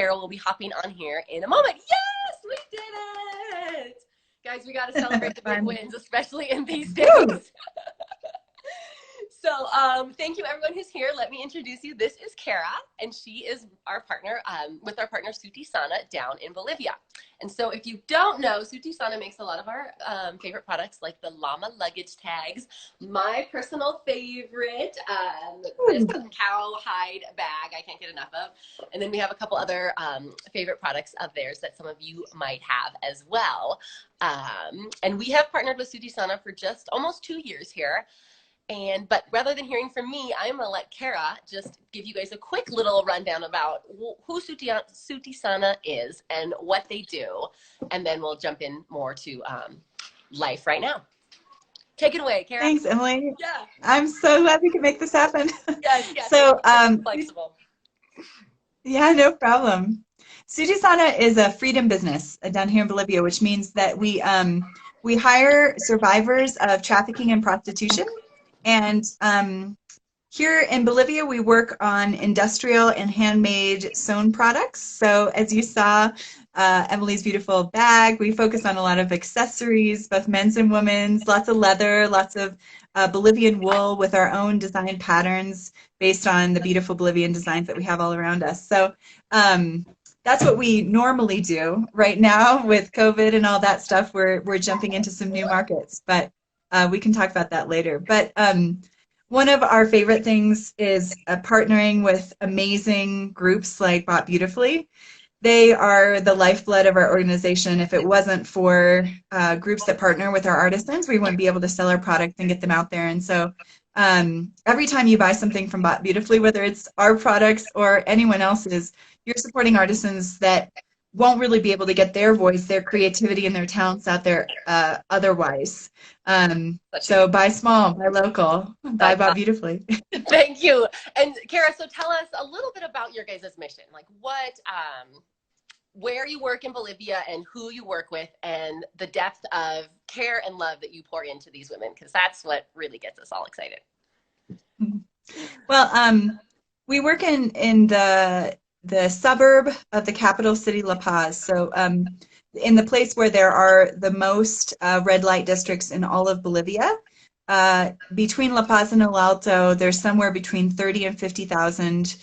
Carol will be hopping on here in a moment. Yes, we did it. Guys, we got to celebrate the big wins, especially in these days. So thank you, everyone who's here. Let me introduce you. This is Kara, and she is our partner with our partner Suti Sana down in Bolivia. And so if you don't know, Suti Sana makes a lot of our favorite products like the llama luggage tags, my personal favorite, this cowhide bag I can't get enough of. And then we have a couple other favorite products of theirs that some of you might have as well. And we have partnered with Suti Sana for just almost 2 years here. But rather than hearing from me, I'm going to let Kara just give you guys a quick little rundown about who Suti Sana is and what they do. And then we'll jump in more to life right now. Take it away, Kara. Thanks, Emily. Yeah. I'm so glad we could make this happen. Yes. So, flexible. Yeah, no problem. Suti Sana is a freedom business down here in Bolivia, which means that we hire survivors of trafficking and prostitution. And here in Bolivia, we work on industrial and handmade sewn products. So as you saw, Emily's beautiful bag, we focus on a lot of accessories, both men's and women's, lots of leather, lots of Bolivian wool with our own design patterns based on the beautiful Bolivian designs that we have all around us. So that's what we normally do. Right now with COVID and all that stuff, we're jumping into some new markets, but we can talk about that later. But one of our favorite things is partnering with amazing groups like Bought Beautifully. They are the lifeblood of our organization. If it wasn't for groups that partner with our artisans, we wouldn't be able to sell our product and get them out there. And so every time you buy something from Bought Beautifully, whether it's our products or anyone else's, you're supporting artisans that won't really be able to get their voice, their creativity, and their talents out there otherwise. So buy small, buy local, buy Bought Beautifully. Thank you. And Kara, so tell us a little bit about your guys' mission. Like where you work in Bolivia and who you work with and the depth of care and love that you pour into these women, because that's what really gets us all excited. Well, we work in the suburb of the capital city, La Paz. So in the place where there are the most red light districts in all of Bolivia. Between La Paz and El Alto, there's somewhere between 30 and 50,000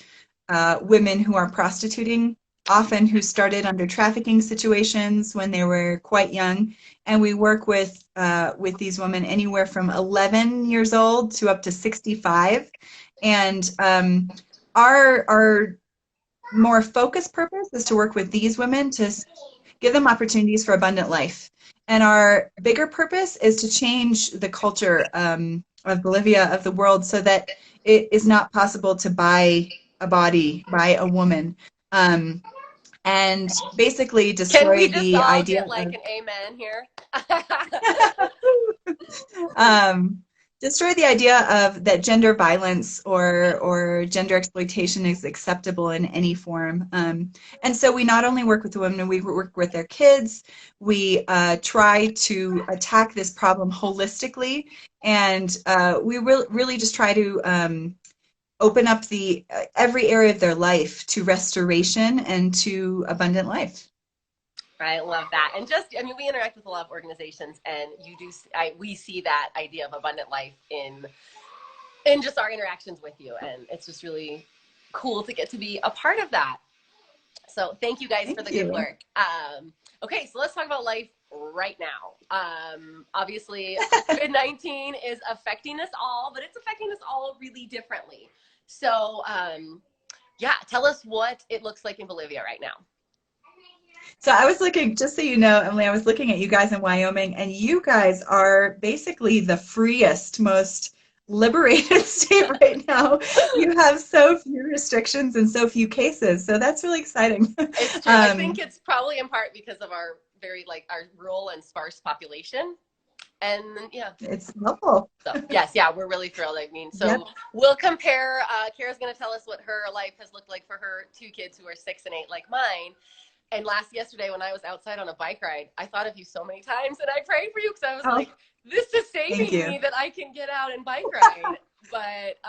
women who are prostituting, often who started under trafficking situations when they were quite young. And we work with these women anywhere from 11 years old to up to 65. And our more focused purpose is to work with these women to give them opportunities for abundant life. And our bigger purpose is to change the culture of Bolivia, of the world, so that it is not possible to buy a body, buy a woman, and basically destroy the idea. Can we just all get like an amen here? Destroy the idea of that gender violence or gender exploitation is acceptable in any form. And so we not only work with the women, we work with their kids. We try to attack this problem holistically, and we really just try to open up every area of their life to restoration and to abundant life. I love that. And we interact with a lot of organizations, and we see that idea of abundant life in just our interactions with you. And it's just really cool to get to be a part of that. So thank you guys for the good work. Okay, so let's talk about life right now. Obviously, COVID-19 is affecting us all, but it's affecting us all really differently. So tell us what it looks like in Bolivia right now. So I was looking, just so you know, Emily, I was looking at you guys in Wyoming, and you guys are basically the freest, most liberated state right now. You have so few restrictions and so few cases, so that's really exciting. It's true. I think it's probably in part because of our our rural and sparse population. And yeah, it's helpful. So yes, we're really thrilled. I mean, so we'll compare. Kara's going to tell us what her life has looked like for her 2 kids who are 6 and 8, like mine. And yesterday when I was outside on a bike ride, I thought of you so many times, and I prayed for you because I was like, this is saving me that I can get out and bike ride. But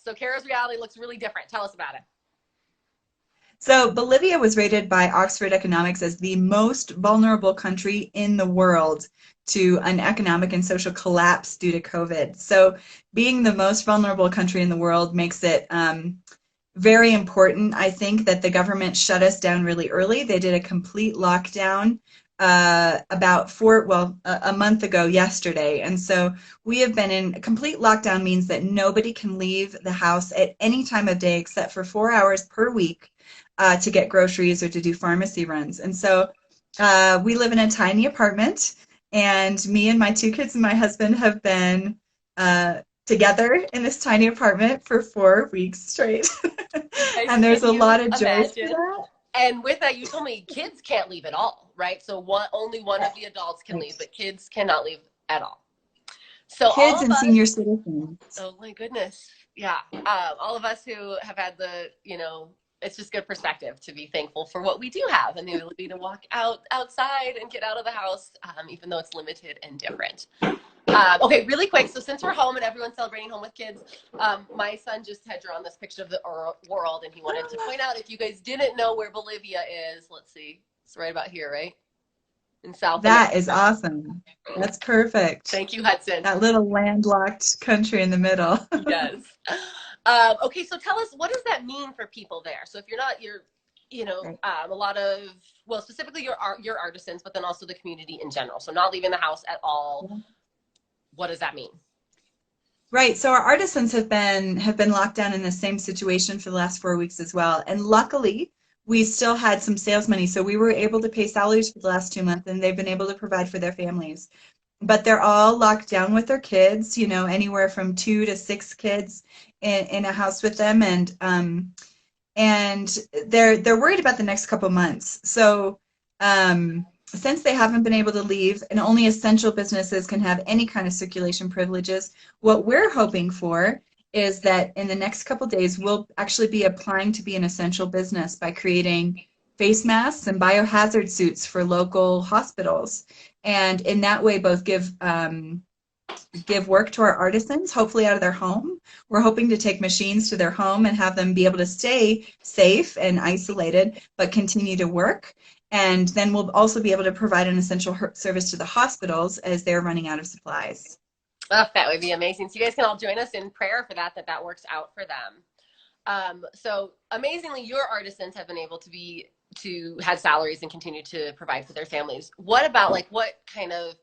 so Kara's reality looks really different. Tell us about it. So Bolivia was rated by Oxford Economics as the most vulnerable country in the world to an economic and social collapse due to COVID. So being the most vulnerable country in the world makes it very important, I think, that the government shut us down really early. They did a complete lockdown a month ago yesterday. And so we have been in a complete lockdown means that nobody can leave the house at any time of day except for 4 hours per week to get groceries or to do pharmacy runs. And so we live in a tiny apartment, and me and my two kids and my husband have been together in this tiny apartment for 4 weeks straight. And there's Can a you lot of joy for imagine? that. And with that, you told me kids can't leave at all, right? So only one of the adults can leave, but kids cannot leave at all. So all Kids of and us, senior citizens. oh my goodness, yeah, all of us who have had it's just good perspective to be thankful for what we do have and the ability to walk outside and get out of the house, even though it's limited and different. Okay, really quick. So since we're home and everyone's celebrating home with kids, my son just had drawn this picture of the world, and he wanted to point out, if you guys didn't know where Bolivia is, let's see, it's right about here, right? In South That America. is awesome. That's perfect. Thank you, Hudson. That little landlocked country in the middle. Yes. Okay, so tell us, what does that mean for people there? So if Right. a lot of, well, specifically your artisans, but then also the community in general. So not leaving the house at all. What does that mean? Right. So our artisans have been locked down in the same situation for the last 4 weeks as well. And luckily, we still had some sales money, so we were able to pay salaries for the last 2 months, and they've been able to provide for their families. But they're all locked down with their kids, anywhere from 2 to 6 kids in a house with them, and they're worried about the next couple months. So since they haven't been able to leave and only essential businesses can have any kind of circulation privileges, what we're hoping for is that in the next couple days we'll actually be applying to be an essential business by creating face masks and biohazard suits for local hospitals, and in that way both give work to our artisans, hopefully out of their home. We're hoping to take machines to their home and have them be able to stay safe and isolated, but continue to work. And then we'll also be able to provide an essential service to the hospitals as they're running out of supplies. Oh, that would be amazing. So you guys can all join us in prayer for that works out for them. So amazingly, your artisans have been able to have salaries and continue to provide for their families. What about, like, what kind of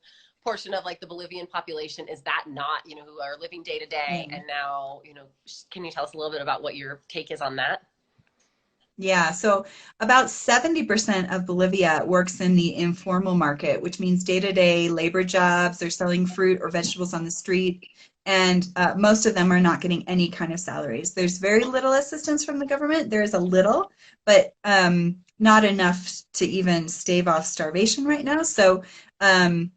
portion of, like, the Bolivian population is that not, who are living day to day, and now, can you tell us a little bit about what your take is on that? Yeah, so about 70% of Bolivia works in the informal market, which means day-to-day labor jobs. They're selling fruit or vegetables on the street, and most of them are not getting any kind of salaries. There's very little assistance from the government. There is a little, but not enough to even stave off starvation right now. So, and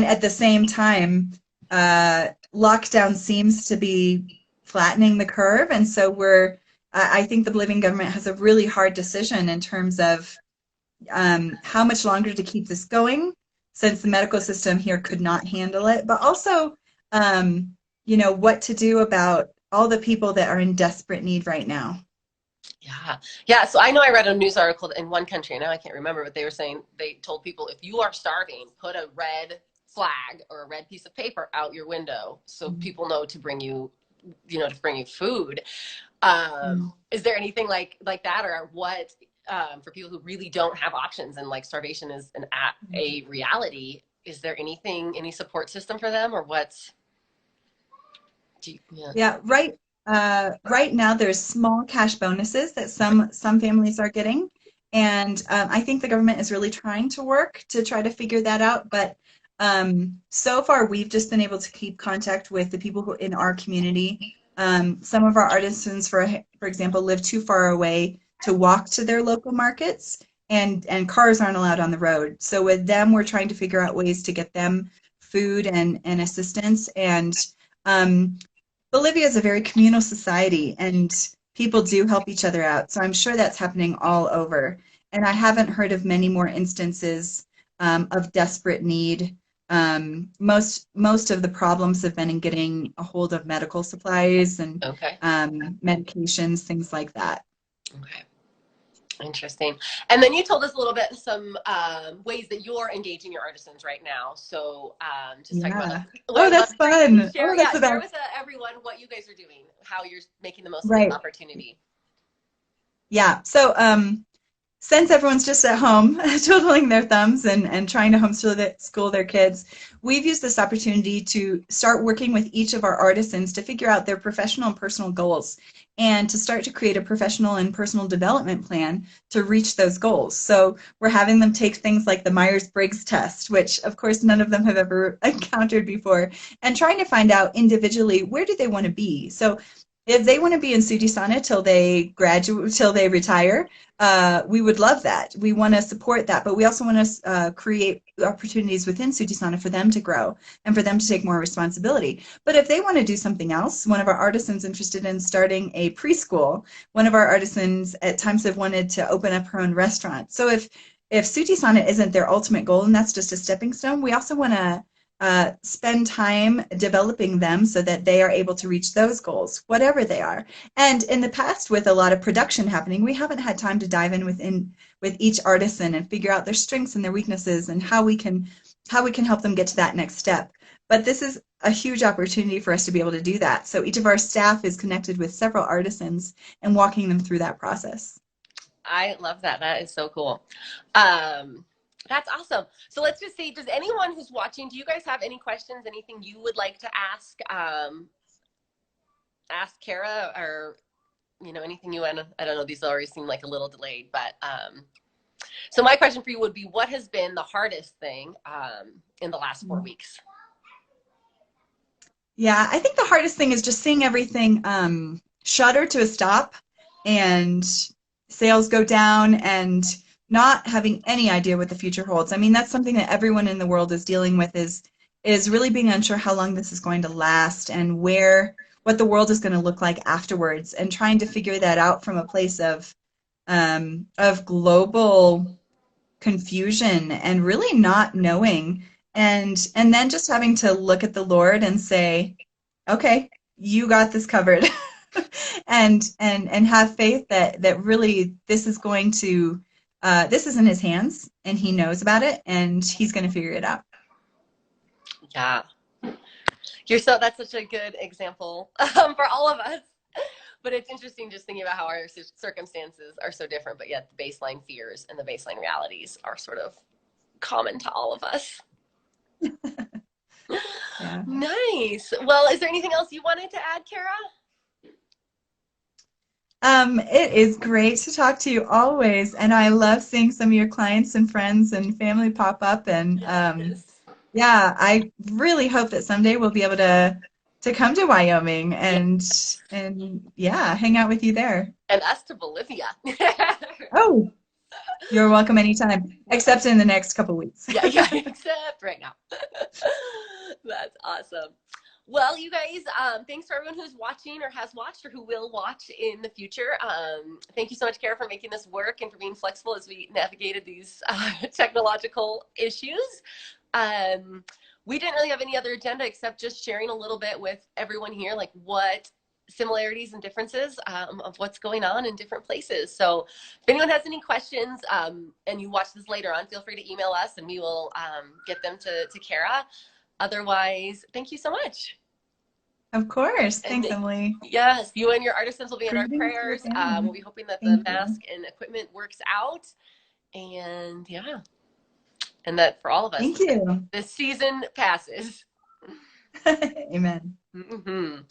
at the same time, lockdown seems to be flattening the curve, and so I think the Bolivian government has a really hard decision in terms of how much longer to keep this going, since the medical system here could not handle it, but also, what to do about all the people that are in desperate need right now. Yeah. So I know I read a news article in one country, now I can't remember, but they were saying they told people, if you are starving, put a red flag or a red piece of paper out your window so people know to bring you food. Is there anything like that, or what, for people who really don't have options and, like, starvation is a reality? Is there any support system for them, or what's? Right now there's small cash bonuses that some families are getting, and I think the government is really trying to work to try to figure that out. But so far we've just been able to keep contact with the people who in our community. Some of our artisans, for example, live too far away to walk to their local markets, and cars aren't allowed on the road. So with them, we're trying to figure out ways to get them food and assistance. And Bolivia is a very communal society, and people do help each other out. So I'm sure that's happening all over. And I haven't heard of many more instances of desperate need. Most of the problems have been in getting a hold of medical supplies and medications, things like that. Okay. Interesting. And then you told us a little bit some ways that you're engaging your artisans right now. So just talk about Yeah. that. What Oh, I'd love that's for you to fun. share, Oh, that's yeah, the share best. with everyone what you guys are doing, how you're making the most of this Right. opportunity. Yeah. So, since everyone's just at home twiddling their thumbs and trying to homeschool their kids, we've used this opportunity to start working with each of our artisans to figure out their professional and personal goals and to start to create a professional and personal development plan to reach those goals. So we're having them take things like the Myers-Briggs test, which of course none of them have ever encountered before, and trying to find out individually where do they want to be. So if they want to be in Sutisana till they graduate, till they retire, we would love that. We want to support that, but we also want to create opportunities within Sutisana for them to grow and for them to take more responsibility. But if they want to do something else, one of our artisans interested in starting a preschool, one of our artisans at times have wanted to open up her own restaurant. So if Sutisana isn't their ultimate goal and that's just a stepping stone, we also want to spend time developing them so that they are able to reach those goals, whatever they are. And in the past, with a lot of production happening, we haven't had time to dive in with each artisan and figure out their strengths and their weaknesses and how we can help them get to that next step. But this is a huge opportunity for us to be able to do that. So each of our staff is connected with several artisans and walking them through that process. I love that. That is so cool. That's awesome. So let's just see, does anyone who's watching, do you guys have any questions, anything you would like to ask Kara, or, anything you want to, I don't know, these already seem like a little delayed, but so my question for you would be, what has been the hardest thing in the last 4 weeks? Yeah, I think the hardest thing is just seeing everything shutter to a stop and sales go down and not having any idea what the future holds. I mean, that's something that everyone in the world is dealing with is really being unsure how long this is going to last and what the world is going to look like afterwards, and trying to figure that out from a place of global confusion and really not knowing, and then just having to look at the Lord and say, okay, you got this covered. and have faith that really this is going to this is in his hands and he knows about it and he's going to figure it out. Yeah. That's such a good example for all of us. But it's interesting just thinking about how our circumstances are so different, but yet the baseline fears and the baseline realities are sort of common to all of us. Yeah. Nice. Well, is there anything else you wanted to add, Kara? It is great to talk to you always, and I love seeing some of your clients and friends and family pop up. And Yes. yeah, I really hope that someday we'll be able to come to Wyoming Yeah. and yeah, hang out with you there. And us to Bolivia. Oh, you're welcome anytime, except in the next couple weeks. Yeah, except right now. That's awesome. Well, you guys, thanks for everyone who's watching or has watched or who will watch in the future. Thank you so much, Kara, for making this work and for being flexible as we navigated these technological issues. We didn't really have any other agenda except just sharing a little bit with everyone here, like what similarities and differences of what's going on in different places. So if anyone has any questions and you watch this later on, feel free to email us and we will get them to Kara. Otherwise, thank you so much. Of course. And Thanks, Emily. yes, you and your artisans will be in our Greetings to your prayers. family. We'll be hoping that the Thank you. mask and equipment works out. And yeah, and that for all of us, Thank you. this season passes. Amen. Mm-hmm.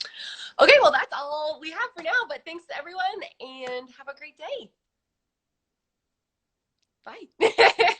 Okay, well, that's all we have for now, but thanks to everyone and have a great day. Bye.